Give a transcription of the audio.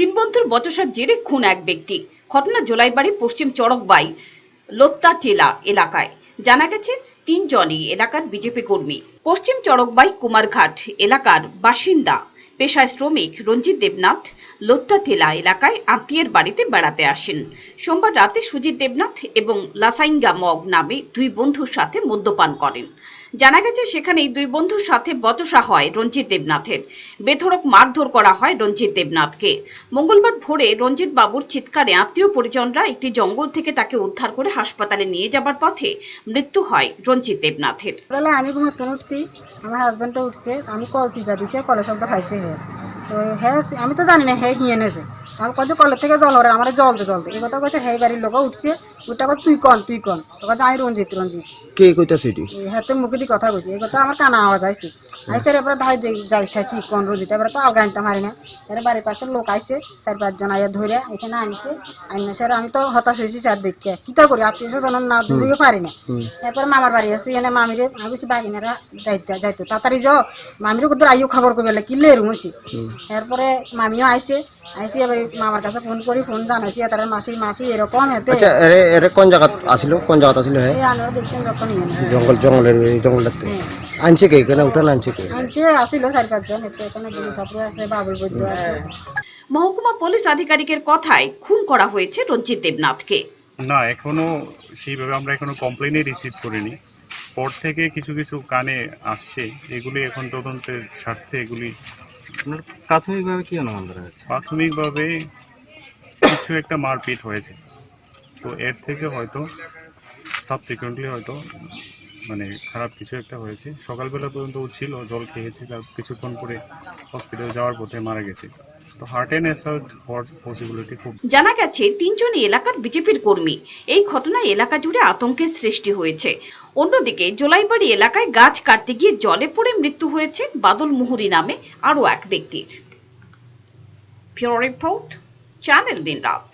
তিন বন্ধুর বচসার জেরে খুন এক ব্যক্তি। ঘটনা জোলাইবাড়ি পশ্চিম চড়কবাই লোত্তাটিলা এলাকায়। জানা গেছে তিনজনই এলাকার বিজেপি কর্মী। পশ্চিম চড়কবাই কুমারঘাট এলাকার বাসিন্দা পেশায় শ্রমিক রঞ্জিত দেবনাথ লোত্তাটিলা এলাকায় আত্মীয়ের বাড়িতে বেড়াতে আসেন। সোমবার রাতে সুজিত দেবনাথ এবং লাসাইঙ্গা মগ নামে দুই বন্ধুর সাথে মদ্যপান করেন। জানা গেছে সেখানেই দুই বন্ধুর সাথে বচসা হয় রঞ্জিত দেবনাথের। বেধড়ক মারধর করা হয় রঞ্জিত দেবনাথকে। মঙ্গলবার ভোরে রঞ্জিত বাবুর চিৎকারে আত্মীয় পরিজনরা একটি জঙ্গল থেকে তাকে উদ্ধার করে হাসপাতালে নিয়ে যাবার পথে মৃত্যু হয় রঞ্জিত দেবনাথের। আমি ঘুমাতে উঠছি, আমার হাজব্যান্ডটা উঠছে, আমি কল চিপা দিছে, কলের শব্দ খাইছে হে। তো হ্যাঁ আমি তো জানি না হে হিয়ে নেছে, আমি কত কলের থেকে জল হরে আমার জলতে এই কথা কচ্ছে হে বাড়ির লোক উঠছে, উঠটা কথা তুই কন তো কাছে আমি রঞ্জিত কে কইতাছে এটি? হ্যাঁ মুখে দিয়ে কথা কইছে, এই কথা আমার কানা আওয়াজ আইছে আইসে এবার ধাই যাই চাইছি কোন রঞ্জিত, এবার তো আলগা আনতে পারি না। এবার বাড়ির পাশের লোক আইসে 4-5 জন আইয়া ধরে এখানে আনছে, আইনে স্যার আমি তো হতাশ হয়েছি স্যার দেখিয়া কিতা করি, আত্মীয় স্বজন না দুদিকে পারি না। এরপর মামার বাড়ি আছে এনে মামিরে আমি বেশি বাগিনারা যাইতো তাড়াতাড়ি যাও, মামিরে কোথাও আইও খবর করবে কিনলে এরুমছি। এরপরে মামিও আইসে এবার মামার কাছে ফোন করি, ফোন জানাইছি তার মাসি এরকম এতে। আচ্ছা এর কোন জায়গা আসিল হে? আমরা দেখছেন যখন জঙ্গলটাতে আনছে কে, কেন উঠান আনছে কে? আনছে আসিল 4-5 জন, এখানে পুলিশ আছে, বাবুল বৈদ্য আছে। মহকুমা পুলিশ আধিকারিকের কথায় খুন করা হয়েছে রঞ্জিত দেবনাথকে। না, এখনো সেইভাবে আমরা এখনো কমপ্লেনই রিসিভ করিনি। স্পট থেকে কিছু কিছু কানে আসছে, এগুলি এখন তদন্তের স্বার্থে এগুলি প্রাথমিকভাবে কি অনুমান করা হচ্ছে? প্রাথমিকভাবে কিছু একটা মারপিট হয়েছে, তো এর থেকে হয়তো সাবসিকুয়েন্টলি হয়তো মানে খারাপ কিছু একটা হয়েছে। সকালবেলা পর্যন্ত ছিল, জল খেয়েছে, তার কিছুক্ষণ পরে হসপিটালে যাওয়ার পথে মারা গেছে। তো হার্ট অ্যান্ড অ্যাসাল্ট হওয়ার পসিবিলিটি খুব। জানা গেছে তিনজনই এলাকার বিজেপির কর্মী। এই ঘটনায় এলাকা জুড়ে আতঙ্কের সৃষ্টি হয়েছে। অন্যদিকে জোলাইবাড়ি এলাকায় গাছ কাটতে গিয়ে জলে পড়ে মৃত্যু হয়েছে বাদল মুহুরী নামে আরো এক ব্যক্তির। ব্যুরো রিপোর্ট, চ্যানেল দিন রাত।